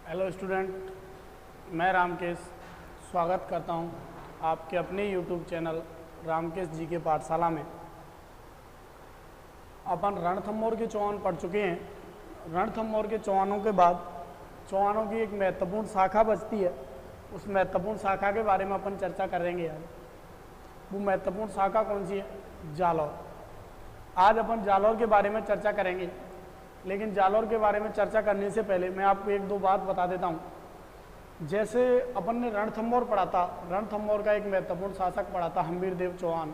Hello student, मैं रामकेश स्वागत करता हूं आपके अपने यूट्यूब चैनल रामकेश जी के पाठशाला में। अपन रणथंभौर के चौहान पढ़ चुके हैं। रणथंभौर के चौहानों के बाद चौहानों की एक महत्वपूर्ण शाखा बचती है। उस महत्वपूर्ण शाखा के बारे में अपन चर्चा करेंगे आज। वो महत्वपूर्ण शाखा कौन सी है? जालौर। आज अपन जालौर के बारे में चर्चा करेंगे, लेकिन जालौर के बारे में चर्चा करने से पहले मैं आपको एक दो बात बता देता हूँ। जैसे अपन ने रणथंभौर पढ़ा था, रणथंभौर का एक महत्वपूर्ण शासक पढ़ा था हम्बीरदेव चौहान।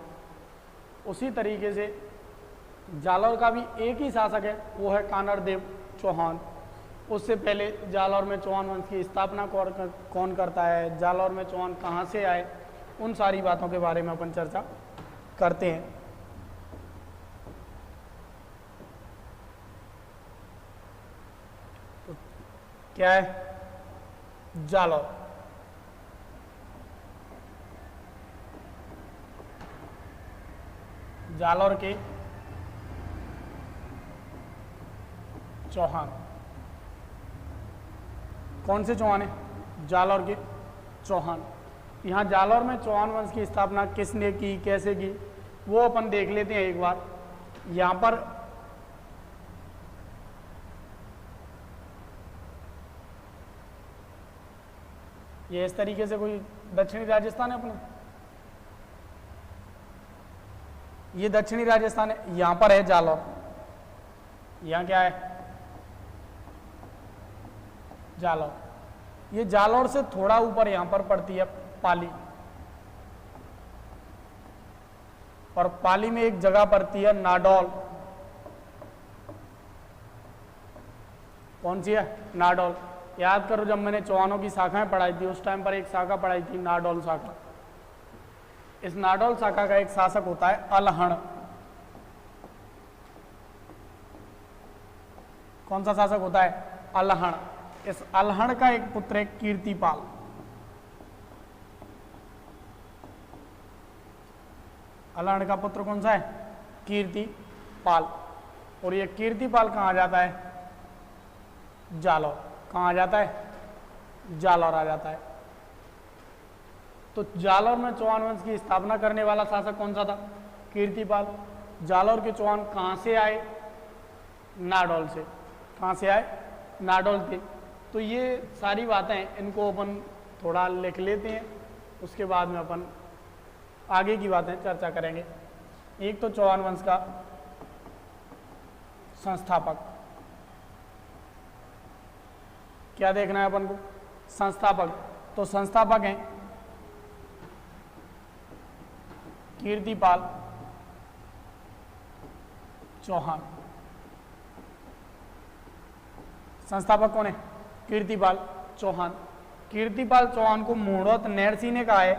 उसी तरीके से जालौर का भी एक ही शासक है, वो है कानड़देव चौहान। उससे पहले जालौर में चौहान वंश की स्थापना कौन करता है, जालौर में चौहान कहाँ से आए, उन सारी बातों के बारे में अपन चर्चा करते हैं। क्या है जालौर? जालौर के चौहान कौन से चौहान है? जालौर के चौहान। यहाँ जालौर में चौहान वंश की स्थापना किसने की, कैसे की, वो अपन देख लेते हैं एक बार। यहाँ पर ये इस तरीके से कोई दक्षिणी राजस्थान है अपना, ये दक्षिणी राजस्थान है। यहां पर है जालौर। यहां क्या है? जालौर। ये जालौर से थोड़ा ऊपर यहां पर पड़ती है पाली, और पाली में एक जगह पड़ती है नाडौल। कौन सी है? नाडौल। याद करो, जब मैंने चौहानों की शाखाएं पढ़ाई थी उस टाइम पर एक शाखा पढ़ाई थी नाडौल शाखा। इस नाडौल शाखा का एक शासक होता है अलहण। कौन सा शासक होता है? अलहण। इस अलहण का एक पुत्र है कीर्तिपाल। अलहण का पुत्र कौन सा है? कीर्तिपाल। और ये कीर्तिपाल कहाँ जाता है? जालौर। कहाँ आ जाता है? जालौर आ जाता है। तो जालौर में चौहान वंश की स्थापना करने वाला शासक कौन सा था? कीर्तिपाल। जालौर के चौहान कहाँ से आए? नाडौल से। कहाँ से आए? नाडौल थे। तो ये सारी बातें इनको अपन थोड़ा लिख लेते हैं, उसके बाद में अपन आगे की बातें चर्चा करेंगे। एक तो चौहान वंश का संस्थापक, क्या देखना है अपन को? संस्थापक। तो संस्थापक हैं कीर्तिपाल चौहान। संस्थापक कौन है? कीर्तिपाल चौहान। कीर्तिपाल चौहान को मूढ़ोत नैरसी ने कहा है।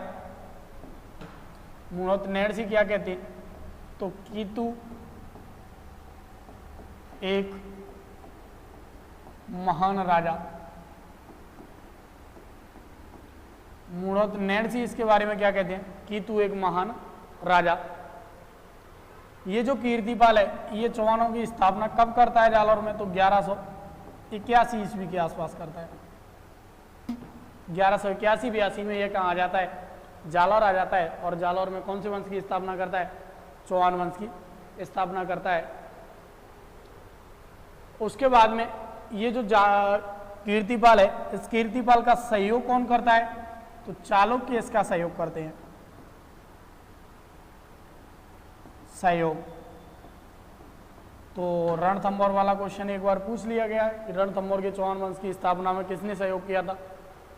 मूढ़ोत नैरसी क्या कहती है? तो कीतु एक महान राजा। मूढ़ोत नैरसी इसके बारे में क्या कहते हैं? कि तू एक महान राजा। ये जो कीर्तिपाल है ये चौहानों की स्थापना कब करता है जालौर में? तो 1181 ईस्वी के आसपास करता है। 1181-82 में ये कहाँ आ जाता है? जालौर आ जाता है। और जालौर में कौन से वंश की स्थापना करता है? चौहान वंश की स्थापना करता है। उसके बाद में ये जो कीर्तिपाल है, इस कीर्तिपाल का सहयोग कौन करता है? तो चालुक्य इसका सहयोग करते हैं। सहयोग। तो रणथंभौर वाला क्वेश्चन एक बार पूछ लिया गया है कि रणथंभौर के चौहान वंश की स्थापना में किसने सहयोग किया था?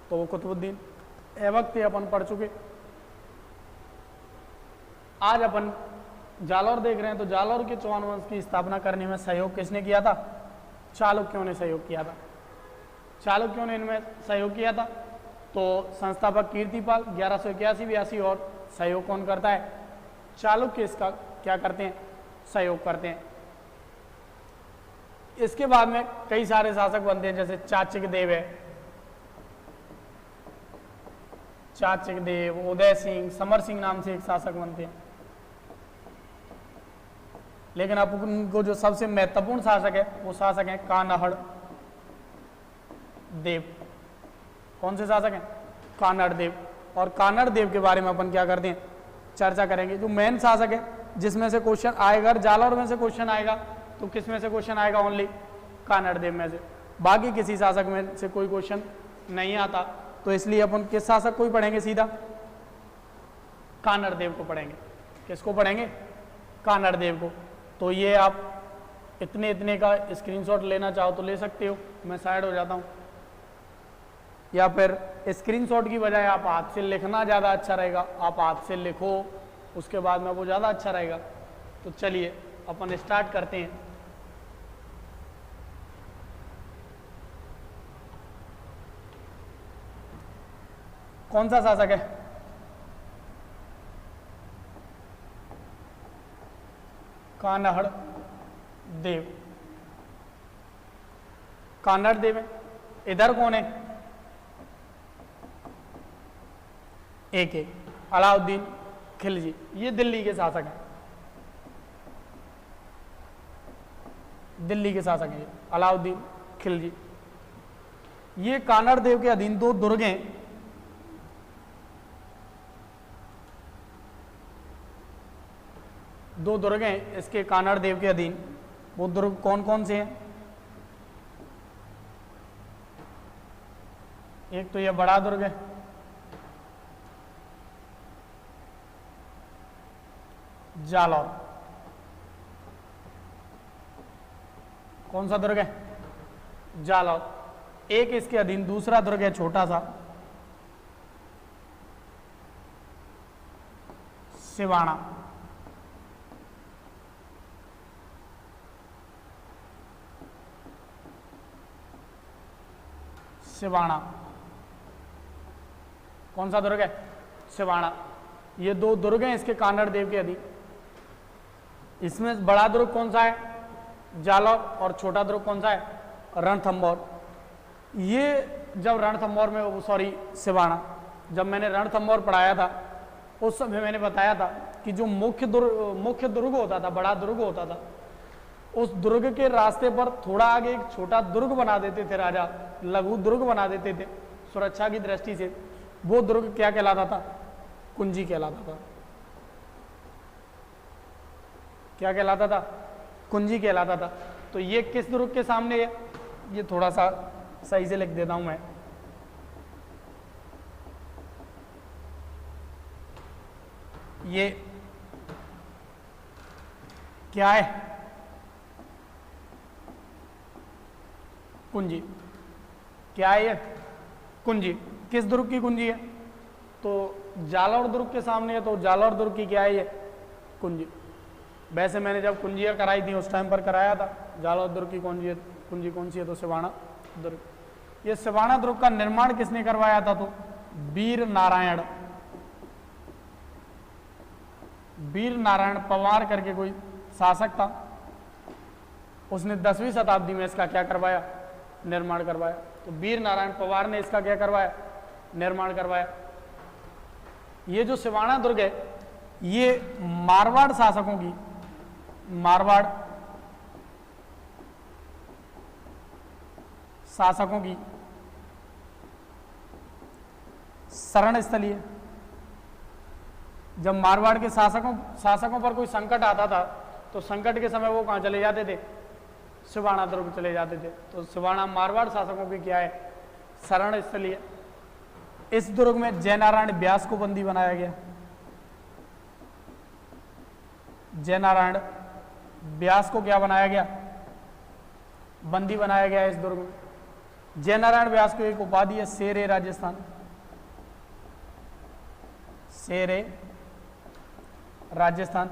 तो वो कुतुबुद्दीन ऐबक थे। अपन पढ़ चुके। आज अपन जालौर देख रहे हैं। तो जालौर के चौहान वंश की स्थापना करने में सहयोग किसने किया था? चालुक्यों ने सहयोग किया था। चालुक्यों ने इनमें सहयोग किया था। तो संस्थापक कीर्तिपाल 1181-82, और सहयोग कौन करता है? चालुक्य इसका क्या करते हैं? सहयोग करते हैं। इसके बाद में कई सारे शासक बनते हैं, जैसे चाचिक देव है, चाचिक देव, उदय सिंह, समर सिंह नाम से एक शासक बनते हैं। लेकिन अब उनको जो सबसे महत्वपूर्ण शासक है वो शासक है कान्हड़ देव। कौन से शासक हैं? कानड़ देव। और कानड़ देव के बारे में अपन क्या करते हैं, चर्चा करेंगे। जो मेन शासक है जिसमें से क्वेश्चन आएगा, अगर जालौर में से क्वेश्चन आएगा तो किस में से क्वेश्चन आएगा? ओनली कानड़ देव में से, बाकी किसी शासक में से कोई क्वेश्चन नहीं आता। तो इसलिए अपन किस शासक को ही पढ़ेंगे? सीधा कानड़ देव को पढ़ेंगे। किसको पढ़ेंगे? कानड़ देव को। तो ये आप इतने इतने का स्क्रीनशॉट लेना चाहो तो ले सकते हो, मैं साइड हो जाता हूँ। या फिर स्क्रीनशॉट की बजाय आप हाथ से लिखना ज़्यादा अच्छा रहेगा, आप हाथ से लिखो उसके बाद में, वो ज़्यादा अच्छा रहेगा। तो चलिए अपन स्टार्ट करते हैं। कौन सा शासक है? कानड़ देव। कानड़ देव है। इधर कौन है? एक है अलाउद्दीन खिलजी, ये दिल्ली के शासक हैं। दिल्ली के शासक हैं अलाउद्दीन खिलजी। ये कानड़ देव के अधीन दो दुर्ग हैं। दो दुर्ग हैं इसके कानड़ देव के अधीन। वो दुर्ग कौन कौन से हैं? एक तो ये बड़ा दुर्ग है, जालौर। कौन सा दुर्ग है? जालौर। एक इसके अधीन दूसरा दुर्ग है छोटा सा, सिवाना। सिवाना। कौन सा दुर्ग है? सिवाना। ये दो दुर्ग हैं इसके कानड़ देव के अधीन। इसमें बड़ा दुर्ग कौन सा है? जालौर। और छोटा दुर्ग कौन सा है? रणथंभौर। ये जब रणथंभौर में, सॉरी सिवाना, जब मैंने रणथंभौर पढ़ाया था उस समय मैंने बताया था कि जो मुख्य दुर्ग होता था, बड़ा दुर्ग होता था, उस दुर्ग के रास्ते पर थोड़ा आगे एक छोटा दुर्ग बना देते थे राजा, लघु दुर्ग बना देते थे सुरक्षा की दृष्टि से। वो दुर्ग क्या कहलाता था? कुंजी कहलाता था। क्या कहलाता था? कुंजी कहलाता था। तो ये किस दुर्ग के सामने है? ये थोड़ा सा सही से लिख देता हूं मैं। ये क्या है? कुंजी। क्या है ये? कुंजी। किस दुर्ग की कुंजी है? तो जालौर दुर्ग के सामने है, तो जालौर दुर्ग की क्या है? ये कुंजी। वैसे मैंने जब कुंजियाँ कराई थी उस टाइम पर कराया था। जालौर दुर्ग की कुंजी कौन सी है? तो सिवाना दुर्ग। ये सिवाना दुर्ग का निर्माण किसने करवाया था? तो वीर नारायण। वीर नारायण पवार करके कोई शासक था, उसने 10वीं शताब्दी में इसका क्या करवाया? निर्माण करवाया। तो वीर नारायण पवार ने इसका क्या करवाया? निर्माण करवाया। ये जो सिवाना दुर्ग है ये मारवाड़ शासकों की, मारवाड़ शासकों की शरण स्थली है। जब मारवाड़ के शासकों पर कोई संकट आता था तो संकट के समय वो कहाँ चले जाते थे? सिवाना दुर्ग चले जाते थे। तो सिवाना मारवाड़ शासकों की क्या है? शरण स्थली है। इस दुर्ग में जयनारायण व्यास को बंदी बनाया गया। जयनारायण व्यास को क्या बनाया गया? बंदी बनाया गया इस दुर्ग में। जयनारायण व्यास को एक उपाधि है शेर-ए राजस्थान। शेर-ए राजस्थान।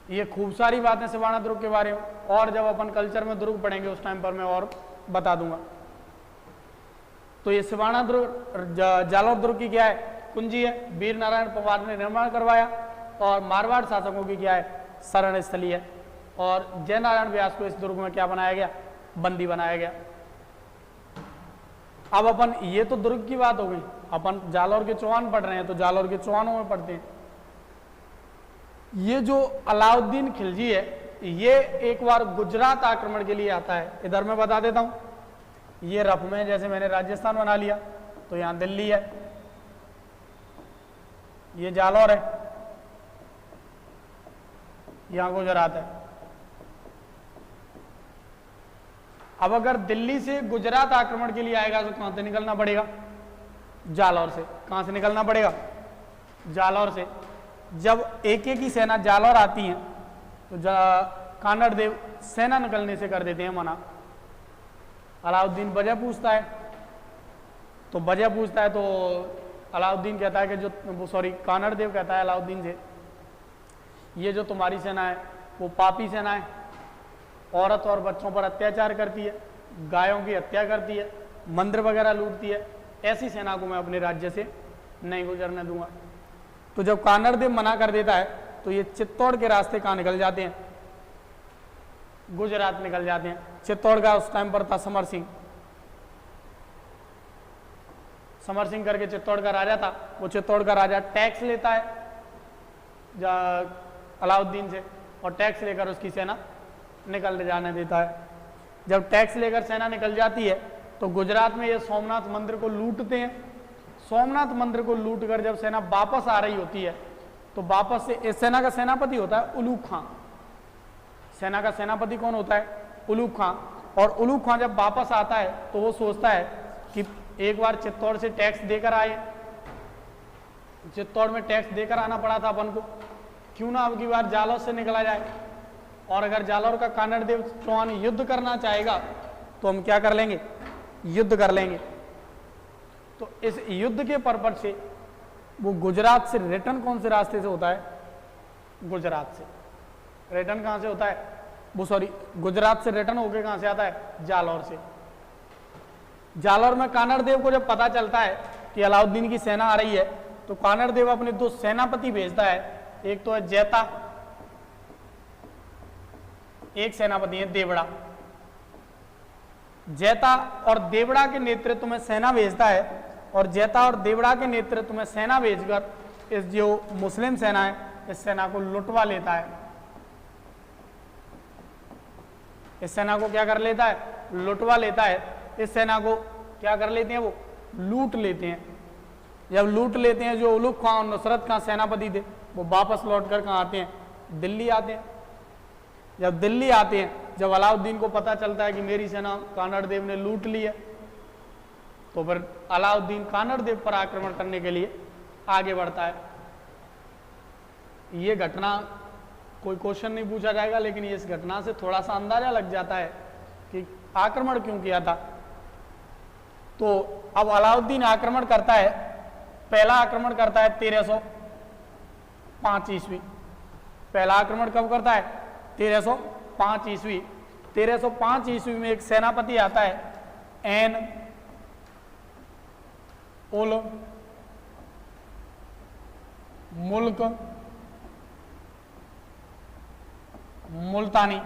ये खूब सारी बातें सिवाना दुर्ग के बारे में, और जब अपन कल्चर में दुर्ग पढ़ेंगे उस टाइम पर मैं और बता दूंगा। तो ये सिवाना दुर्ग, जालौर दुर्ग की क्या है? कुंजी है। वीर नारायण पवार ने निर्माण करवाया। और मारवाड़ शासकों की क्या है? शरण स्थली है। और जयनारायण व्यास को इस दुर्ग में क्या बनाया गया? बंदी बनाया गया। अब अपन, ये तो दुर्ग की बात हो गई, अपन जालौर के चौहान पढ़ रहे हैं तो जालौर के चौहानों में पढ़ते हैं। ये जो अलाउद्दीन खिलजी है ये एक बार गुजरात आक्रमण के लिए आता है। इधर मैं बता देता हूं, ये रफ में जैसे मैंने राजस्थान बना लिया, तो यहाँ दिल्ली है, ये जालौर है, यहाँ गुजरात है। अब अगर दिल्ली से गुजरात आक्रमण के लिए आएगा तो कहां से निकलना पड़ेगा? जालौर से। कहां से निकलना पड़ेगा? जालौर से। जब एक एक ही सेना जालौर आती है तो कानड़ देव सेना निकलने से कर देते हैं मना। अलाउद्दीन वजह पूछता है, तो वजह पूछता है तो अलाउद्दीन कहता है कि जो कानड़ देव कहता है अलाउद्दीन से, ये जो तुम्हारी सेना है वो पापी सेना है, औरत और बच्चों पर अत्याचार करती है, गायों की हत्या करती है, मंदिर वगैरह लूटती है, ऐसी सेना को मैं अपने राज्य से नहीं गुजरने दूंगा। तो जब कानड़ देव मना कर देता है तो ये चित्तौड़ के रास्ते कहाँ निकल जाते हैं? गुजरात निकल जाते हैं। चित्तौड़ का उस टाइम पर था समर सिंह। समर सिंह करके चित्तौड़ का राजा था। वो चित्तौड़ का राजा टैक्स लेता है अलाउद्दीन से और टैक्स लेकर उसकी सेना निकल जाने देता है। जब टैक्स लेकर सेना निकल जाती है तो गुजरात में ये सोमनाथ मंदिर को लूटते हैं। सोमनाथ मंदिर को लूट कर जब सेना वापस आ रही होती है तो वापस से इस सेना का सेनापति होता है उलूग खां। सेना का सेनापति कौन होता है? उलूग खां। और उलूग खां जब वापस आता है तो वो सोचता है कि एक बार चित्तौड़ से टैक्स देकर आए, चित्तौड़ में टैक्स देकर आना पड़ा था अपन को, क्यों ना अब की बार जालौर से निकला जाए। और अगर जालौर का कानड़ देव चौहान युद्ध करना चाहेगा तो हम क्या कर लेंगे? युद्ध कर लेंगे। तो इस युद्ध के पर्पज से वो गुजरात से रिटर्न कौन से रास्ते से होता है? गुजरात से। रिटर्न कहां से होता है? गुजरात से रिटर्न होके कहां से आता है? जालौर से। जालौर में कानड़ देव को जब पता चलता है कि अलाउद्दीन की सेना आ रही है तो कानड़ देव अपने 2 सेनापति भेजता है। एक तो है जैता, एक सेनापति है देवड़ा। जैता और देवड़ा के नेतृत्व में सेना भेजता है और जैता और देवड़ा के नेतृत्व में सेना भेजकर इस जो मुस्लिम सेना है इस सेना को लुटवा लेता है। इस सेना को क्या कर लेता है? लुटवा लेता है। इस सेना को क्या कर लेते हैं? वो लूट लेते हैं। जब लूट लेते हैं, जो उलूग खां और नुसरत खां सेनापति थे वो वापस लौटकर कहाँ आते हैं? दिल्ली आते हैं। जब दिल्ली आते हैं, जब अलाउद्दीन को पता चलता है कि मेरी सेना कानड़ देव ने लूट ली है, तो फिर अलाउद्दीन कानड़ देव पर आक्रमण करने के लिए आगे बढ़ता है। ये घटना कोई क्वेश्चन नहीं पूछा जाएगा, लेकिन इस घटना से थोड़ा सा अंदाजा लग जाता है कि आक्रमण क्यों किया था। तो अब अलाउद्दीन आक्रमण करता है। पहला आक्रमण करता है 1305 ईस्वी। पहला आक्रमण कब करता है? 1305 ईस्वी। 1305 ईस्वी में एक सेनापति आता है एन उल मुल्क मुल्तानी।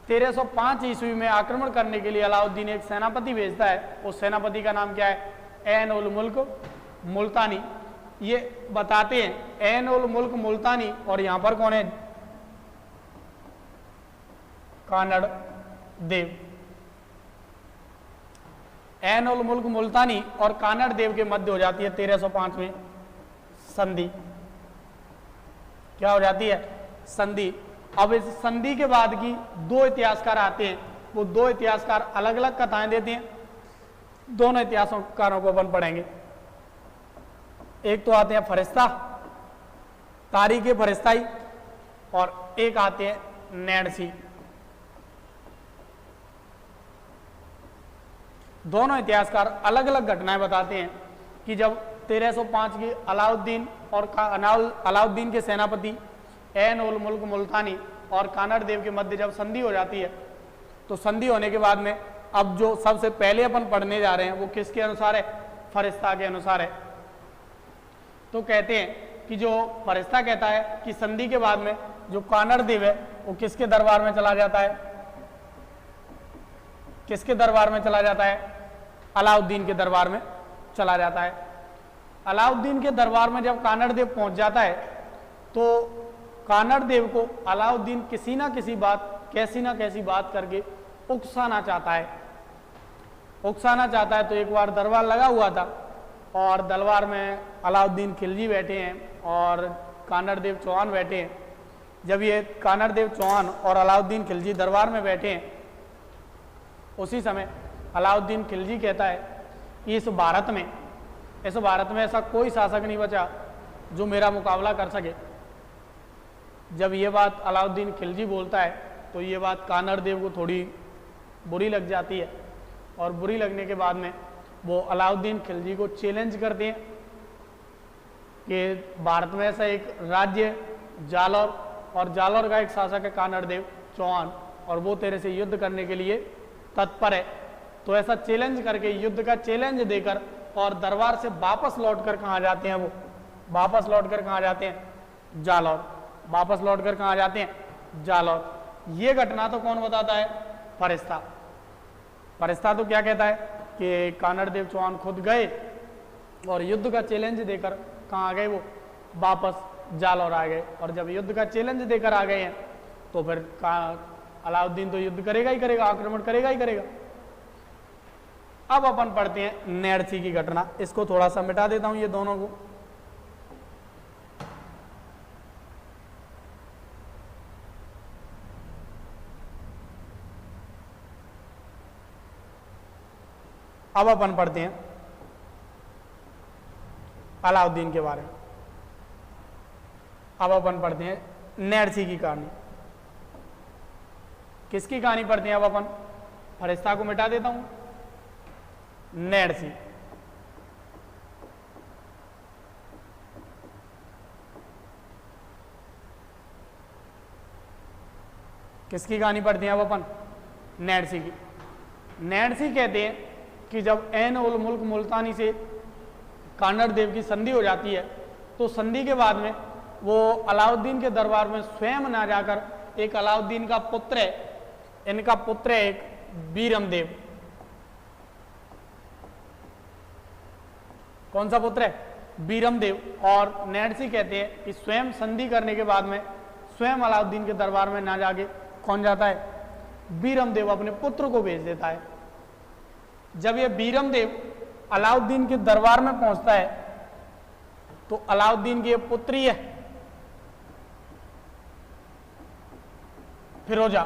1305 ईस्वी में आक्रमण करने के लिए अलाउद्दीन एक सेनापति भेजता है। उस सेनापति का नाम क्या है? एन उल मुल्क मुल्तानी। ये बताते हैं एन उल मुल्क मुल्तानी, और यहां पर कौन है? कानड़ देव। एन उल मुल्क मुल्तानी और कानड़ देव के मध्य हो जाती है 1305 में संधि। क्या हो जाती है? संधि। अब इस संधि के बाद की 2 इतिहासकार आते हैं। वो 2 इतिहासकार अलग अलग कथाएं देते हैं। दोनों इतिहासकारों को अपन पढ़ेंगे। एक तो आते हैं फरिश्ता, तारीख फरिश्ताई, और एक आते हैं नैणसी। दोनों इतिहासकार अलग अलग घटनाएं बताते हैं कि जब 1305 की अलाउद्दीन और अलाउद्दीन के सेनापति एन उल मुल्क मुल्तानी और कानड़ देव के मध्य जब संधि हो जाती है, तो संधि होने के बाद में अब जो सबसे पहले अपन पढ़ने जा रहे हैं वो किसके अनुसार है? फरिश्ता के अनुसार है। तो कहते हैं कि जो फरिश्ता कहता है कि संधि के बाद में जो कानड़ देव है वो किसके दरबार में चला जाता है? किसके दरबार में चला जाता है? अलाउद्दीन के दरबार में चला जाता है। अलाउद्दीन के दरबार में जब कानड़ देव पहुंच जाता है तो कानड़ देव को अलाउद्दीन किसी ना किसी बात, कैसी ना कैसी बात करके उकसाना चाहता है। उकसाना चाहता है। तो एक बार दरबार लगा हुआ था और दरबार में अलाउद्दीन खिलजी बैठे हैं और कानरदेव चौहान बैठे हैं। जब ये कानरदेव चौहान और अलाउद्दीन खिलजी दरबार में बैठे हैं, उसी समय अलाउद्दीन खिलजी कहता है कि इस भारत में ऐसा कोई शासक नहीं बचा जो मेरा मुकाबला कर सके। जब ये बात अलाउद्दीन खिलजी बोलता है तो ये बात कानरदेव को थोड़ी बुरी लग जाती है और बुरी लगने के बाद में वो अलाउद्दीन खिलजी को चैलेंज करते हैं कि भारत में ऐसा एक राज्य जालौर, और जालौर का एक शासक है कानरदेव चौहान, और वो तेरे से युद्ध करने के लिए तत्पर है। तो ऐसा चैलेंज करके, युद्ध का चैलेंज देकर, और दरबार से वापस लौटकर कहाँ जाते हैं, वो वापस लौटकर कहाँ जाते हैं, जालौर। वापस लौटकर कहाँ जाते हैं, जालौर। ये घटना तो कौन बताता है, फरिश्ता। फरिश्ता तो क्या कहता है कि कानरदेव चौहान खुद गए और युद्ध का चैलेंज देकर कहाँ आ गए, वो वापस जालौर आ गए। और जब युद्ध का चैलेंज देकर आ गए हैं तो फिर अलाउद्दीन तो युद्ध करेगा ही करेगा, आक्रमण करेगा ही करेगा। अब अपन पढ़ते हैं नैरसी की घटना। इसको थोड़ा सा मिटा देता हूं ये दोनों को। अब अपन पढ़ते हैं अलाउद्दीन के बारे में। अब अपन पढ़ते हैं नैरसी की कहानी। किसकी कहानी पढ़ते हैं अब अपन, फरिश्ता को मिटा देता हूं। नैरसी, किसकी कहानी पढ़ते हैं अब अपन, नैरसी की। नैरसी कहते हैं कि जब ऐन उल मुल्क मुल्तानी से कानरदेव की संधि हो जाती है तो संधि के बाद में वो अलाउद्दीन के दरबार में स्वयं ना जाकर, एक अलाउद्दीन का पुत्र है, इनका पुत्र है एक बीरमदेव। कौन सा पुत्र है, बीरमदेव। और नैरसी कहते हैं कि स्वयं संधि करने के बाद में स्वयं अलाउद्दीन के दरबार में ना जाके कौन जाता है, बीरमदेव अपने पुत्र को भेज देता है। जब ये बीरमदेव अलाउद्दीन के दरबार में पहुंचता है तो अलाउद्दीन की पुत्री है फिरोजा।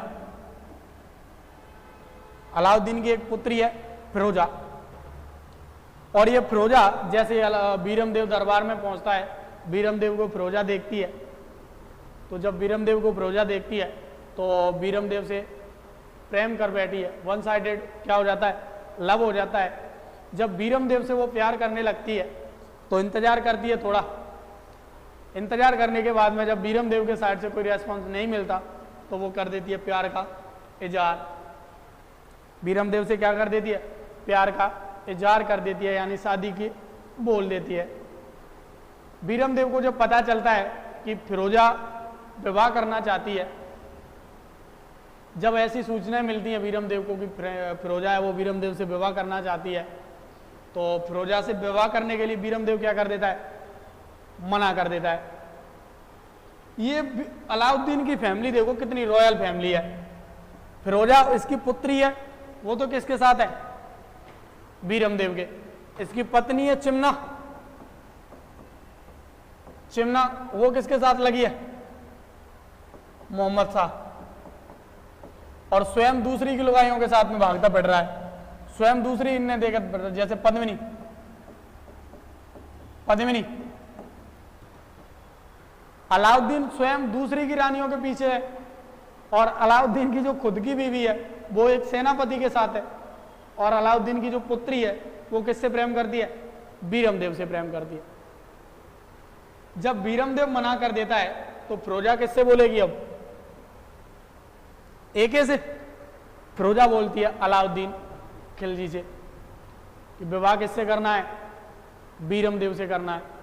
अलाउद्दीन की एक पुत्री है फिरोजा, और ये फिरोजा जैसे बीरमदेव दरबार में पहुंचता है, बीरमदेव को फिरोजा देखती है। तो जब बीरमदेव को फिरोजा देखती है तो बीरमदेव से प्रेम कर बैठी है। वन साइडेड क्या हो जाता है, लव हो जाता है। जब बीरमदेव से वो प्यार करने लगती है तो इंतजार करती है थोड़ा। इंतजार करने के बाद में जब बीरमदेव के साइड से कोई रेस्पॉन्स नहीं मिलता तो वो कर देती है प्यार का इजहार। बीरमदेव से क्या कर देती है, प्यार का इजहार कर देती है, यानी शादी की बोल देती है। बीरमदेव को जब पता चलता है कि फिरोजा विवाह करना चाहती है, जब ऐसी सूचनाएं मिलती हैं बीरमदेव को कि फिरोजा है वो बीरमदेव से विवाह करना चाहती है, तो फिरोजा से विवाह करने के लिए बीरमदेव क्या कर देता है, मना कर देता है। ये अलाउद्दीन की फैमिली देखो कितनी रॉयल फैमिली है। फिरोजा इसकी पुत्री है, वो तो किसके साथ है, बीरमदेव के। इसकी पत्नी है चिमना, चिमना वो किसके साथ लगी है, मोहम्मद शाह। और स्वयं दूसरी की लुगाइयों के साथ में भागता पड़ रहा है। स्वयं दूसरी इनने देखा, जैसे पद्मिनी, पद्मिनी अलाउद्दीन स्वयं दूसरी की रानियों के पीछे है, और अलाउद्दीन की जो खुद की बीवी है वो एक सेनापति के साथ है, और अलाउद्दीन की जो पुत्री है वो किससे प्रेम करती है, बीरमदेव से प्रेम करती है। जब बीरमदेव मना कर देता है तो फिरोजा किससे बोलेगी, अब एके से। फिरोजा बोलती है अलाउद्दीन खिलजी से कि विवाह किससे करना है, बीरमदेव से करना है।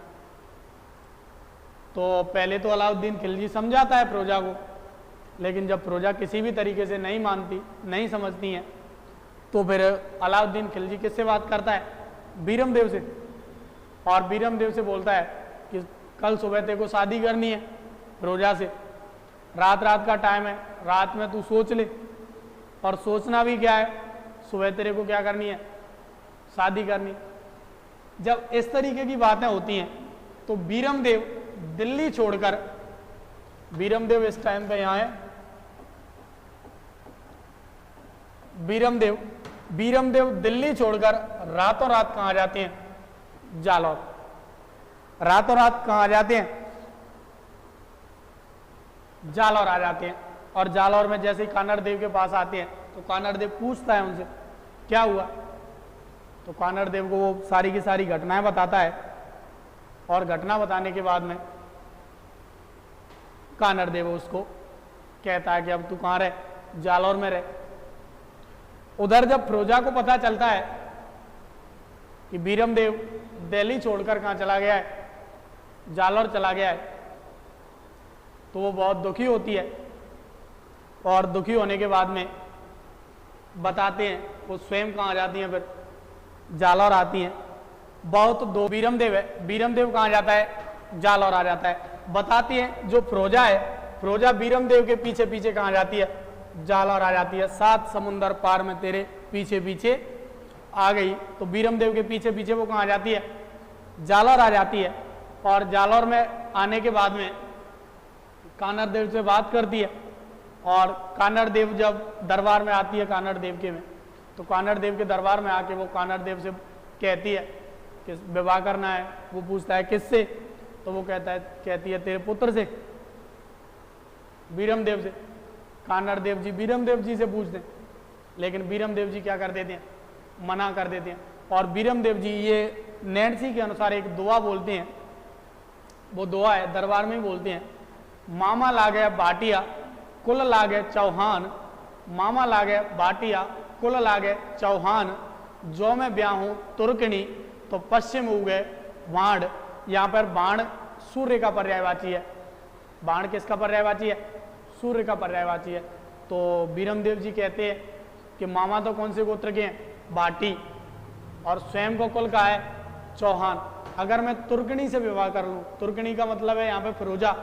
तो पहले तो अलाउद्दीन खिलजी समझाता है फिरोजा को, लेकिन जब फिरोजा किसी भी तरीके से नहीं मानती, नहीं समझती है, तो फिर अलाउद्दीन खिलजी किससे बात करता है, बीरमदेव से। और बीरमदेव से बोलता है कि कल सुबह तेरे को शादी करनी है फिरोजा से, रात का टाइम है, रात में तू सोच ले। और सोचना भी क्या है, सुबह तेरे को क्या करनी है, शादी करनी। जब इस तरीके की बातें होती हैं तो बीरमदेव दिल्ली छोड़कर, बीरमदेव इस टाइम पे यहाँ है, बीरमदेव दिल्ली छोड़कर रातों रात कहाँ जाते हैं? जालौर। रातों रात कहाँ आ जाते हैं? जालौर आ जाते हैं। और जालौर में जैसे ही कानड़ देव के पास आते हैं तो कानड़ देव पूछता है उनसे क्या हुआ, तो कानड़ देव को वो सारी की सारी घटनाएं बताता है। और घटना बताने के बाद में कानड़ देव उसको कहता है कि अब तू कहाँ रहे? जालौर में रहे। उधर जब फिरोजा को पता चलता है कि बीरमदेव दिल्ली छोड़कर कहाँ चला गया है? जालौर चला गया है, तो वो बहुत दुखी होती है। और दुखी होने के बाद में बताते हैं, वो स्वयं कहाँ जाती हैं? फिर जालौर आती हैं। बहुत दो बीरमदेव है, बीरमदेव कहाँ जाता है? जालौर आ जाता है। बताती है जो फिरोजा है, फिरोजा बीरमदेव के पीछे पीछे कहाँ जाती है? जालौर आ जाती है। 7 समुंदर पार में तेरे पीछे पीछे आ गई। तो बीरमदेव के पीछे पीछे वो कहाँ जाती है? जालौर आ जाती है। और जालौर में आने के बाद में कानड़ देव से बात करती है। और कानड़ देव जब दरबार में आती है कानड़ देव के में, तो कानड़ देव के दरबार में आके वो कानड़ देव से कहती है कि विवाह करना है। वो पूछता है किससे? तो वो कहती है तेरे पुत्र से, बीरमदेव से। कानड़ देव जी बीरमदेव जी से पूछते हैं, लेकिन बीरमदेव जी क्या कर देते हैं? मना कर देते हैं। और बीरमदेव जी ये नैन्सी के अनुसार एक दुआ बोलते हैं। वो दुआ है, दरबार में ही बोलते हैं, मामा लागे बाटिया कुल लागे चौहान, मामा लागे बाटिया कुल लागे चौहान, जो मैं ब्याहूं तुर्कनी तो पश्चिम उगे बाण। यहाँ पर बाण सूर्य का पर्यायवाची है। बाण किसका पर्यायवाची है? सूर्य का पर्यायवाची है। तो बीरमदेव जी कहते हैं कि मामा तो कौन से गोत्र के हैं? बाटी। और स्वयं को कुल का है? चौहान। अगर मैं तुर्कनी से विवाह कर लूँ, तुर्कनी का मतलब है यहाँ पे फिरोजा,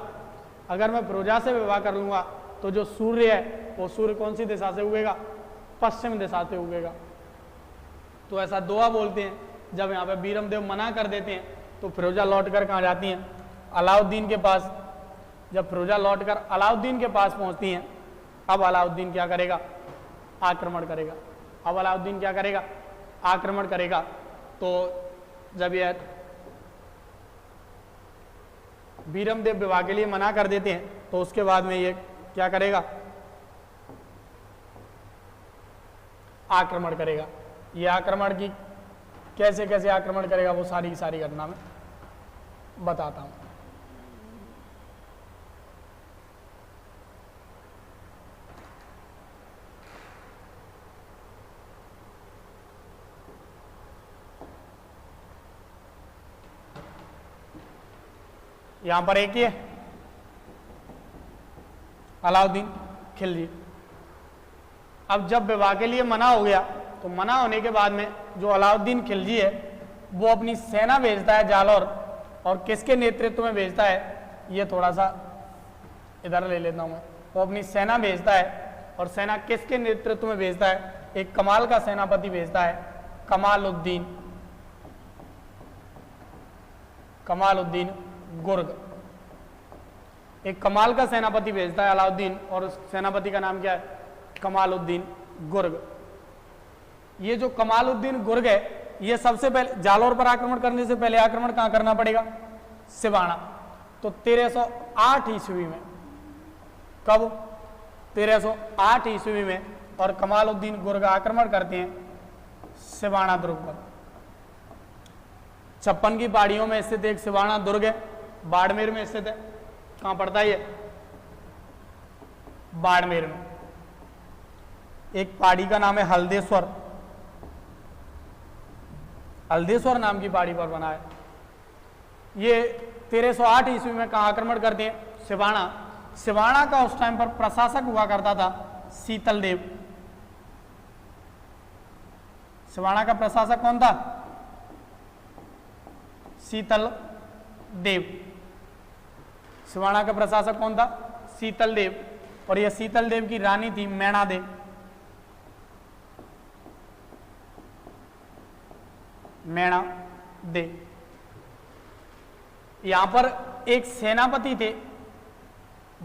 अगर मैं फिरोजा से विवाह कर लूँगा तो जो सूर्य है वो सूर्य कौन सी दिशा से उगेगा? पश्चिम दिशा से उगेगा। तो ऐसा दुआ बोलते हैं। जब यहाँ पे बीरमदेव मना कर देते हैं तो फिरोजा लौट कर कहाँ जाती हैं? अलाउद्दीन के पास। जब फिरोजा लौट कर अलाउद्दीन के पास पहुँचती हैं, अब अलाउद्दीन क्या करेगा? आक्रमण करेगा। अब अलाउद्दीन क्या करेगा? आक्रमण करेगा। तो जब यह बीरमदेव विवाह के लिए मना कर देते हैं तो उसके बाद में ये क्या करेगा? आक्रमण करेगा। ये आक्रमण की कैसे कैसे आक्रमण करेगा वो सारी की सारी घटना में बताता हूं। यहां पर एक ही है, अलाउद्दीन खिलजी। अब जब विवाह के लिए मना हो गया तो मना होने के बाद में जो अलाउद्दीन खिलजी है वो अपनी सेना भेजता है जालौर। और किसके नेतृत्व में भेजता है? ये थोड़ा सा इधर ले लेता हूं मैं। वो अपनी सेना भेजता है। और सेना किसके नेतृत्व में भेजता है? एक कमाल का सेनापति भेजता है, कमालुद्दीन, कमालुद्दीन गुर्ग। एक कमाल का सेनापति भेजता है अलाउद्दीन, और उस सेनापति का नाम क्या है? कमालुद्दीन गुर्ग। ये जो कमालुद्दीन गुर्ग है, ये सबसे पहले जालौर पर आक्रमण करने से पहले आक्रमण कहां करना पड़ेगा? सिवाना। तो 1308 ईस्वी में, कब? 1308 ईस्वी में। और कमालुद्दीन गुर्ग आक्रमण करते हैं सिवाना दुर्ग पर। 56 की पहाड़ियों में स्थित एक सिवाना दुर्ग है, बाड़मेर में स्थित है। कहां पड़ता है ये? बाड़मेर में। एक पहाड़ी का नाम है हल्देश्वर, हल्देश्वर नाम की पहाड़ी पर बना है। ये 1308 ईस्वी में कहां आक्रमण करते हैं? सिवाना। सिवाना का उस टाइम पर प्रशासक हुआ करता था शीतल देव। सिवाना का प्रशासक कौन था? शीतल देव। सिवाना का प्रशासक कौन था? शीतल देव। और यह शीतल देव की रानी थी मैना देव। मैणा दे। यहां पर एक सेनापति थे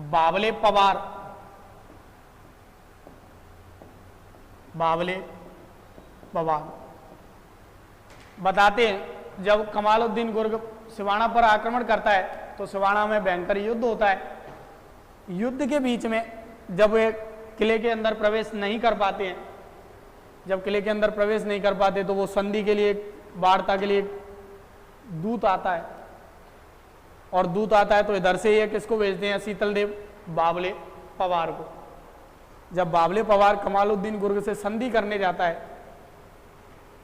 बावले पवार, बावले पवार। बताते हैं जब कमालुद्दीन गुर्ग सिवाना पर आक्रमण करता है तो सिवाना में भयंकर युद्ध होता है। युद्ध के बीच में जब वे किले के अंदर प्रवेश नहीं कर पाते हैं, जब किले के अंदर प्रवेश नहीं कर पाते तो वो संधि के लिए, वार्ता के लिए दूत आता है, और दूत आता है तो इधर से ये किसको भेजते हैं, शीतल देव बावले पवार को। जब बावले पवार कमालुद्दीन गुर्ग से संधि करने जाता है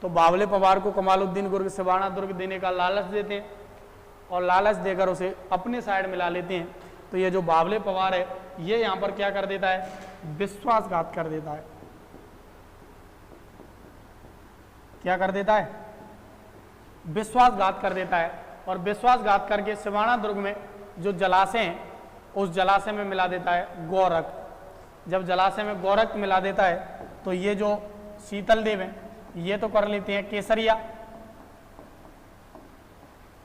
तो बावले पवार को कमालुद्दीन गुर्ग सिवाना दुर्ग देने का लालच देते हैं, और लालच देकर उसे अपने साइड मिला लेते हैं। तो ये जो बावले पवार है ये यहाँ पर क्या कर देता है, विश्वासघात कर देता है। क्या कर देता है, विश्वासघात कर देता है, और विश्वासघात करके सिवाना दुर्ग में जो जलाशय हैं उस जलाशय में मिला देता है गौरक्त। जब जलाशय में गौरक्त मिला देता है तो ये जो शीतल देव हैं ये तो कर लेती हैं केसरिया,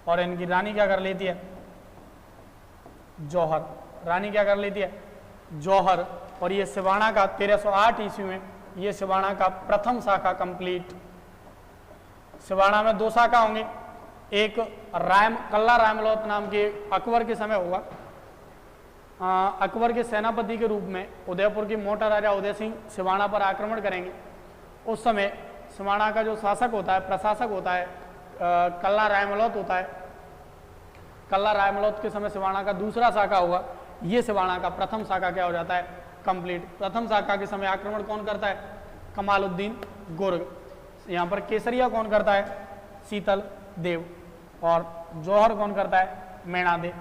और इनकी रानी क्या कर लेती है, जौहर। रानी क्या कर लेती है, जौहर। और ये सिवाना का 1308 ईस्वी में ये सिवाना का प्रथम शाखा कंप्लीट। सिवाना में 2 शाखा होंगे, एक कल्ला रामलौत नाम के अकबर के समय होगा। अकबर के सेनापति के रूप में उदयपुर के मोटा राजा उदय सिंह सिवाना पर आक्रमण करेंगे। उस समय सिवाना का जो शासक होता है, प्रशासक होता है, कल्ला रामलौत होता है। कल्ला रामलौत के समय सिवाना का दूसरा शाखा होगा, ये सिवाना का प्रथम शाखा क्या हो जाता है, कंप्लीट। प्रथम शाखा के समय आक्रमण कौन करता है, कमालुद्दीन गुर्ग। यहाँ पर केसरिया कौन करता है, शीतल देव, और जौहर कौन करता है, मैणा दे।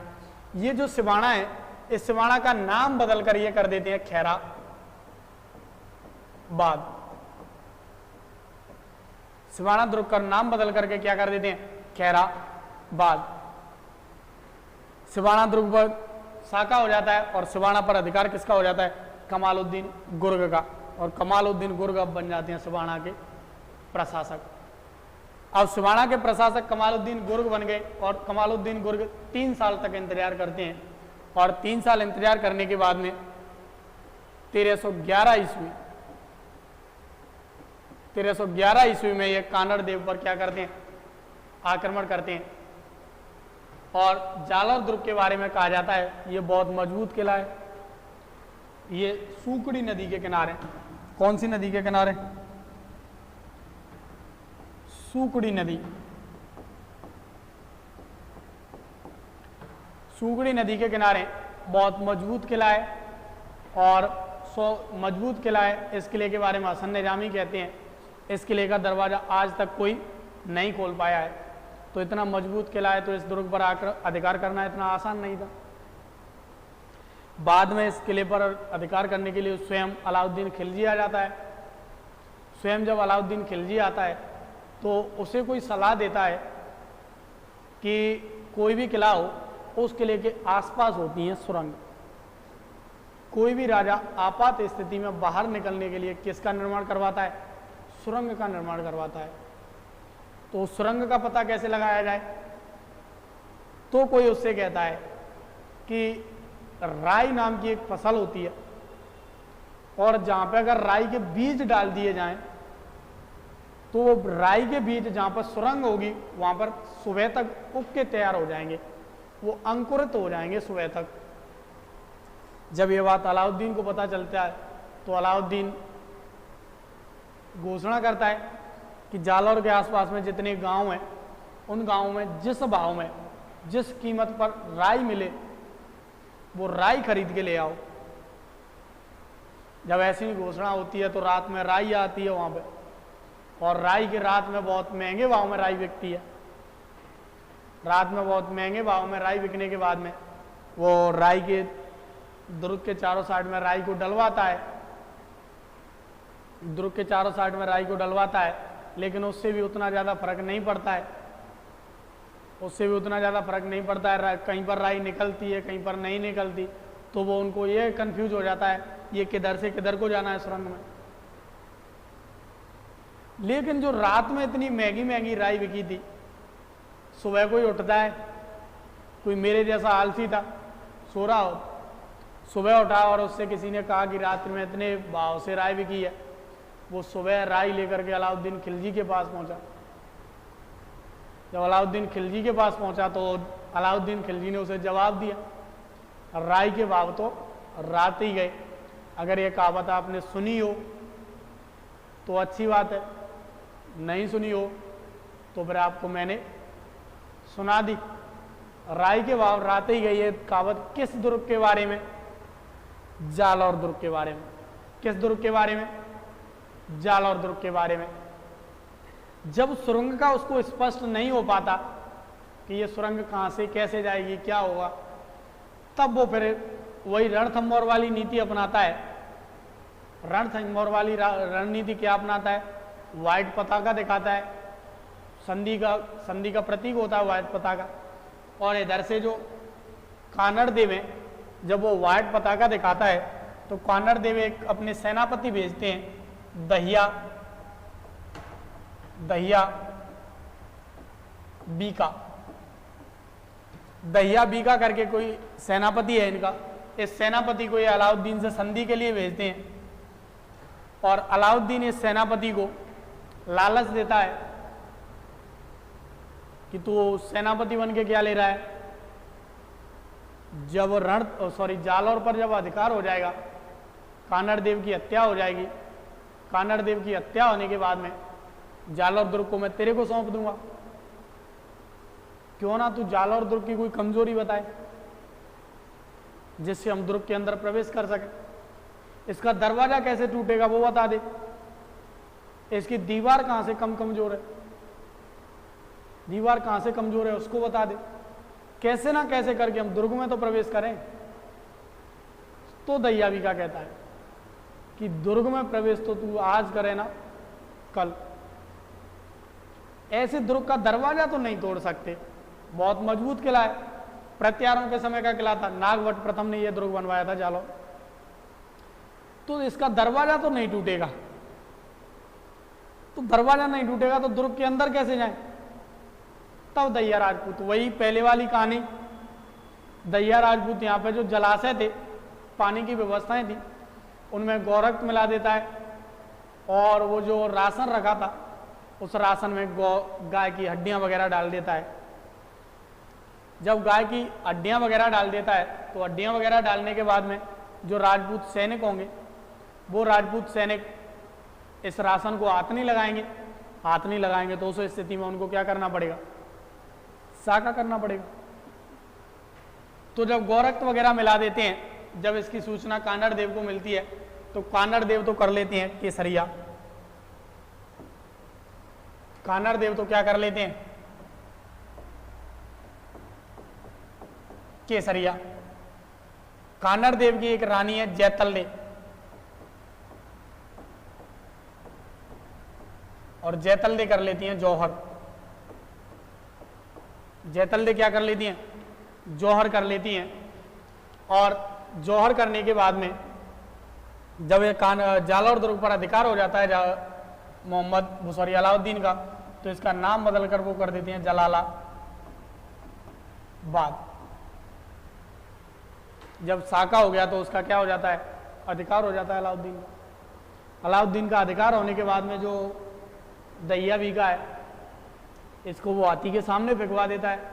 ये जो सिवाना है इस सिवाना का नाम बदलकर ये कर देते हैं खैराबाद। सिवाना दुर्ग का नाम बदल करके क्या कर देते हैं, खैराबाद। सिवाना दुर्ग पर शाखा हो जाता है और सिवाना पर अधिकार किसका हो जाता है, कमालुद्दीन गुर्ग का। और कमालुद्दीन गुर्ग अब बन जाते हैं सिवाना के प्रशासक। अब सिवाना के प्रशासक कमालुद्दीन गुर्ग बन गए, और कमालुद्दीन गुर्ग 3 साल तक इंतजार करते हैं, और 3 साल इंतजार करने के बाद में 1311 ईस्वी में ये कानड़ देव पर क्या करते हैं, आक्रमण करते हैं। और जालौर दुर्ग के बारे में कहा जाता है ये बहुत मजबूत किला है। ये सूकड़ी नदी के किनारे, कौन सी नदी के किनारे, सूकड़ी नदी। सूकड़ी नदी के किनारे बहुत मजबूत किला है, और मजबूत किला है। इस किले के बारे में हसन निजामी कहते हैं इस किले का दरवाजा आज तक कोई नहीं खोल पाया है। तो इतना मजबूत किला है, तो इस दुर्ग पर आकर अधिकार करना इतना आसान नहीं था। बाद में इस किले पर अधिकार करने के लिए स्वयं अलाउद्दीन खिलजी आ जाता है। स्वयं जब अलाउद्दीन खिलजी आता है तो उसे कोई सलाह देता है कि कोई भी किला हो उस किले के आसपास होती हैं सुरंग। कोई भी राजा आपात स्थिति में बाहर निकलने के लिए किसका निर्माण करवाता है, सुरंग का निर्माण करवाता है। तो सुरंग का पता कैसे लगाया जाए, तो कोई उससे कहता है कि राई नाम की एक फसल होती है, और जहां पे अगर राई के बीज डाल दिए जाएं तो वो राई के बीज जहां पर सुरंग होगी वहां पर सुबह तक उग के तैयार हो जाएंगे, वो अंकुरित हो जाएंगे सुबह तक। जब ये बात अलाउद्दीन को पता चलता है तो अलाउद्दीन घोषणा करता है कि जालौर के आसपास में जितने गांव हैं उन गांवों में जिस भाव में जिस कीमत पर राई मिले वो राई खरीद के ले आओ। जब ऐसी घोषणा होती है तो रात में राई आती है वहां पे, और राई के रात में बहुत महंगे भाव में राई बिकती है। रात में बहुत महंगे भाव में राई बिकने के बाद में वो राई के दुर्ग के चारों साइड में राई को डलवाता है, दुर्ग के चारों साइड में राई को डलवाता है, लेकिन उससे भी उतना ज़्यादा फर्क नहीं पड़ता है। उससे भी उतना ज़्यादा फर्क नहीं पड़ता है। कहीं पर राई निकलती है, कहीं पर नहीं निकलती, तो वो उनको ये कंफ्यूज हो जाता है ये किधर से किधर को जाना है सुरंग में। लेकिन जो रात में इतनी महंगी महंगी राई बिकी थी, सुबह कोई उठता है, कोई मेरे जैसा आलसी था, सो रहा हो, सुबह उठा और उससे किसी ने कहा कि रात में इतने भाव से राई बिकी है, वो सुबह राई लेकर के अलाउद्दीन खिलजी के पास पहुंचा। जब अलाउद्दीन खिलजी के पास पहुंचा तो अलाउद्दीन खिलजी ने उसे जवाब दिया, राई के भाव तो रात ही गए। अगर ये कहावत आपने सुनी हो तो अच्छी बात है, नहीं सुनी हो तो फिर आपको मैंने सुना दी। राई के भाव रात ही गई। ये कहावत किस दुर्ग के बारे में? जालौर दुर्ग के बारे में। किस दुर्ग के बारे में? जालौर दुर्ग के बारे में। जब सुरंग का उसको स्पष्ट नहीं हो पाता कि ये सुरंग कहां से कैसे जाएगी, क्या होगा, तब वो फिर वही रणथंभौर वाली नीति अपनाता है। रणथंभौर वाली रणनीति क्या अपनाता है? व्हाइट पताका दिखाता है, संधि का प्रतीक होता है व्हाइट पताका। और इधर से जो कानड़ देव है, जब वो व्हाइट पताका दिखाता है तो कानड़ देव एक अपने सेनापति भेजते हैं, दहिया बीका करके कोई सेनापति है इनका। इस सेनापति को ये अलाउद्दीन से संधि के लिए भेजते हैं और अलाउद्दीन इस सेनापति को लालच देता है कि तू सेनापति बन के क्या ले रहा है। जब जालौर पर जब अधिकार हो जाएगा, कानड़ देव की हत्या हो जाएगी, कानड़ देव की हत्या होने के बाद में जालौर दुर्ग को मैं तेरे को सौंप दूंगा। क्यों ना तू जालौर दुर्ग की कोई कमजोरी बताए जिससे हम दुर्ग के अंदर प्रवेश कर सके। इसका दरवाजा कैसे टूटेगा वो बता दे, इसकी दीवार कहां से कमजोर है, दीवार कहां से कमजोर है उसको बता दे। कैसे ना कैसे करके हम दुर्ग में तो प्रवेश करें। तो दहिया बीका कहता है कि दुर्ग में प्रवेश तो तू आज करे ना कल। ऐसे दुर्ग का दरवाजा तो नहीं तोड़ सकते, बहुत मजबूत किला है, प्रत्यारों के समय का किला था, नागवट प्रथम ने यह दुर्ग बनवाया था जालौर। तो इसका दरवाजा तो नहीं टूटेगा। तो दरवाजा नहीं टूटेगा तो दुर्ग के अंदर कैसे जाएं? तब दहिया राजपूत, वही पहले वाली कहानी, दहिया राजपूत यहाँ पे जो जलाशय थे, पानी की व्यवस्थाएं थी, उनमें गौरक्त मिला देता है और वो जो राशन रखा था उस राशन में गाय की हड्डियां वगैरह डाल देता है। जब गाय की हड्डियां वगैरह डाल देता है तो हड्डियां वगैरह डालने के बाद में जो राजपूत सैनिक होंगे, वो राजपूत सैनिक इस राशन को हाथ नहीं लगाएंगे। हाथ नहीं लगाएंगे तो उस स्थिति में उनको क्या करना पड़ेगा? साका करना पड़ेगा। तो जब गौरक्त वगैरह मिला देते हैं, जब इसकी सूचना कानड़ देव को मिलती है तो कानड़ देव तो कर लेते हैं केसरिया। कानड़ देव तो क्या कर लेते हैं? केसरिया। कानड़ देव की एक रानी है जैतल्ले, और जैतल्ले कर लेती हैं जौहर। जैतल्ले क्या कर लेती हैं? जौहर कर लेती हैं। और जौहर करने के बाद में जब ये जालौर दुर्ग पर अधिकार हो जाता है अलाउद्दीन का, तो इसका नाम बदल कर वो कर देते हैं जलालाबाद। जब साका हो गया तो उसका क्या हो जाता है? अधिकार हो जाता है अलाउद्दीन का। अलाउद्दीन का अधिकार होने के बाद में जो दहिया बीका है, इसको वो हाथी के सामने फेंकवा देता है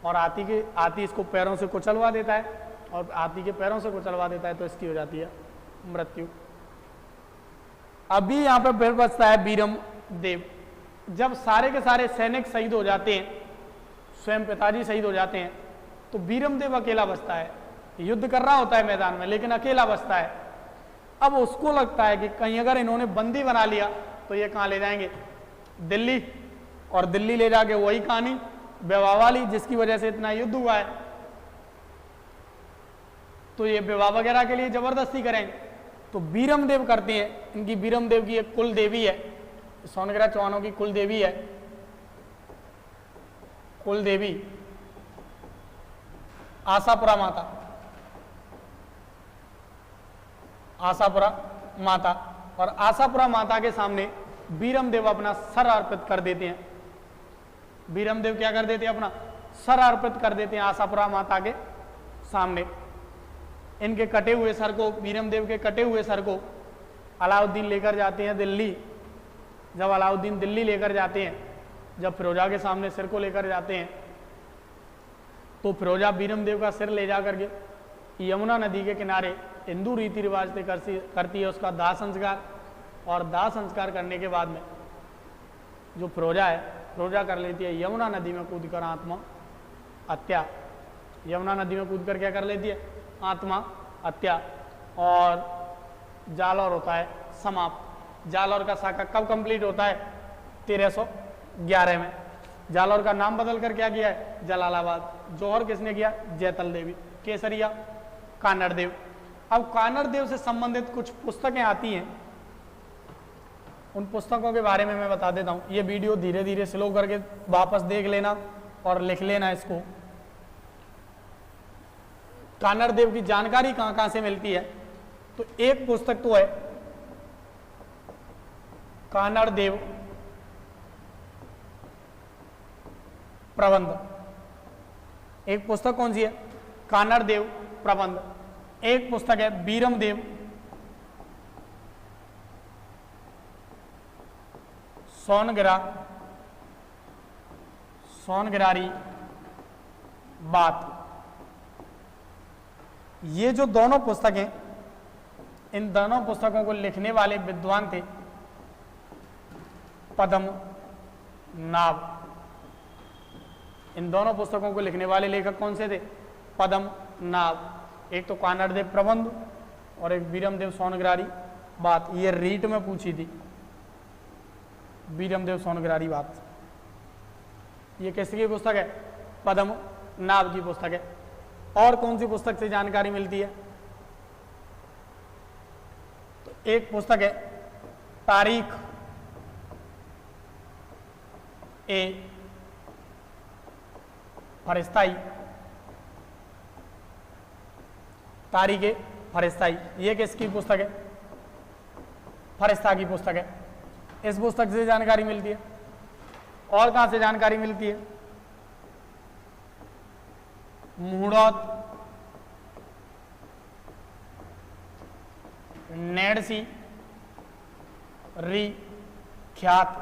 और हाथी इसको पैरों से कुचलवा देता है, और हाथी के पैरों से कुचलवा देता है तो इसकी हो जाती है मृत्यु। अभी यहाँ पे फिर बचता है बीरम देव। जब सारे के सारे सैनिक शहीद हो जाते हैं, स्वयं पिताजी शहीद हो जाते हैं, तो बीरम देव अकेला बचता है। युद्ध कर रहा होता है मैदान में लेकिन अकेला बचता है। अब उसको लगता है कि कहीं अगर इन्होंने बंदी बना लिया तो ये कहाँ ले जाएंगे? दिल्ली। और दिल्ली ले जाके वही कहानी विवाह वाली, जिसकी वजह से इतना युद्ध हुआ है, तो ये विवाह वगैरह के लिए जबरदस्ती करेंगे। तो बीरम देव करते हैं। इनकी बीरम देव की एक कुल देवी है, सोनगिरा चौहानों की कुल देवी है, कुल देवी आशापुरा माता। आशापुरा माता, और आशापुरा माता के सामने बीरमदेव अपना सर अर्पित कर देते हैं। बीरमदेव क्या कर देते हैं? अपना सर अर्पित कर देते हैं आशापुरा माता के सामने। इनके कटे हुए सर को, बीरमदेव के कटे हुए सर को अलाउद्दीन लेकर जाते हैं दिल्ली। जब अलाउद्दीन दिल्ली लेकर जाते हैं, जब फिरोजा के सामने सिर को लेकर जाते हैं, तो फिरोजा बीरमदेव का सिर ले जा करके यमुना नदी के किनारे हिंदू रीति रिवाज से करती है उसका दाह संस्कार। और दाह संस्कार करने के बाद में जो फिरोजा है, फिरोजा कर लेती है यमुना नदी में कूदकर आत्मा हत्या। यमुना नदी में कूदकर क्या कर लेती है? आत्मा हत्या। और जालौर होता है समाप्त। जालौर का साका कब कंप्लीट होता है? 1311 में। जालौर का नाम बदल कर क्या किया है? जलालाबाद। जौहर किसने किया? जैतल देवी। केसरिया कानड़ देव। अब कानड़ देव से संबंधित कुछ पुस्तकें आती हैं, उन पुस्तकों के बारे में मैं बता देता हूं। ये वीडियो धीरे धीरे स्लो करके वापस देख लेना और लिख लेना इसको। कानड़ देव की जानकारी कहां कहां से मिलती है? तो एक पुस्तक तो है कानड़ देव प्रबंध। एक पुस्तक कौन सी है? कानड़ देव प्रबंध। एक पुस्तक है बीरमदेव सोनगिरारी बात। ये जो दोनों पुस्तकें, इन दोनों पुस्तकों को लिखने वाले विद्वान थे पद्मनाभ। इन दोनों पुस्तकों को लिखने वाले लेखक कौन से थे? पद्मनाभ। एक तो कानड़ देव प्रबंध और एक बीरमदेव सोनगिरारी बात। ये रीट में पूछी थी, बीरमदेव सोनगिरारी बात। ये किसकी पुस्तक है? पद्मनाभ की पुस्तक है। और कौन सी पुस्तक से जानकारी मिलती है? तो एक पुस्तक है तारीख ए फरिश्ताई। तारीख ए फरिश्ताई, ये किसकी पुस्तक है? फरिश्ता की पुस्तक है। इस पुस्तक से जानकारी मिलती है। और कहां से जानकारी मिलती है? मूढ़ौत नैणसी री ख्यात।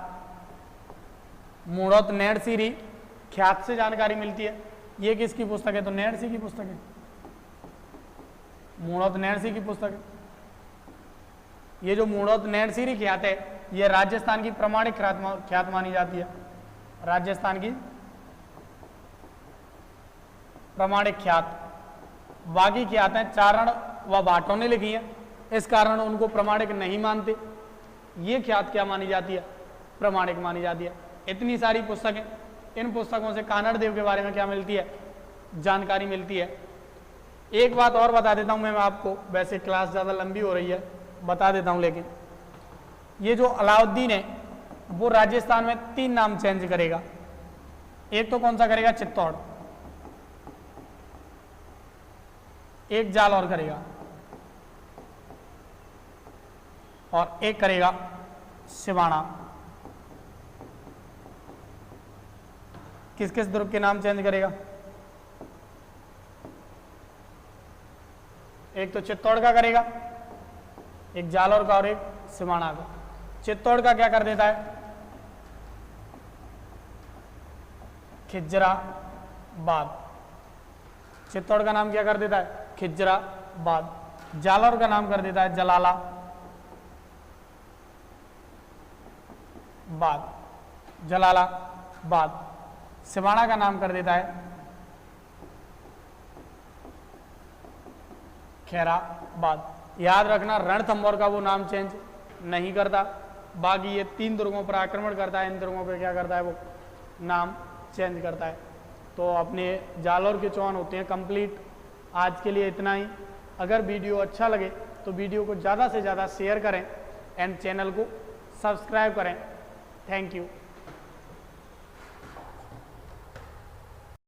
मूढ़ौत नैणसी री ख्यात से जानकारी मिलती है। ये किसकी पुस्तक है? तो नैणसी की पुस्तक है। मूढ़ौत नैणसी की पुस्तक है। ये जो मूढ़ौत नैणसी री ख्यात है, ये राजस्थान की प्रमाणिक ख्यात मानी जाती है। राजस्थान की प्रमाणिक ख्यात। बाकी ख्यातें चारण व भाटों ने लिखी है, इस कारण उनको प्रमाणिक नहीं मानते। ये ख्यात क्या मानी जाती है? प्रमाणिक मानी जाती है। इतनी सारी पुस्तकें, इन पुस्तकों से कानड़ देव के बारे में क्या मिलती है? जानकारी मिलती है। एक बात और बता देता हूं मैं आपको, वैसे क्लास ज़्यादा लंबी हो रही है, बता देता हूं। लेकिन ये जो अलाउद्दीन है वो राजस्थान में 3 नाम चेंज करेगा। एक तो कौन सा करेगा? चित्तौड़। एक जालौर करेगा और एक करेगा सिवाना। किस किस दुर्ग के नाम चेंज करेगा? एक तो चित्तौड़ का करेगा, एक जालौर का और एक सिवाना का। चित्तौड़ का क्या कर देता है? खिजराबाद। चित्तौड़ का नाम क्या कर देता है? खिजराबाद। जालौर का नाम कर देता है जलालाबाद। जलालाबाद। सिवाना का नाम कर देता है खैराबाद। याद रखना, रणथंभौर का वो नाम चेंज नहीं करता। बाकी ये 3 दुर्गों पर आक्रमण करता है, इन दुर्गों पर क्या करता है? वो नाम चेंज करता है। तो अपने जालौर के चौहान होते हैं कंप्लीट। आज के लिए इतना ही। अगर वीडियो अच्छा लगे तो वीडियो को ज़्यादा से ज़्यादा शेयर करें एंड चैनल को सब्सक्राइब करें। Thank you.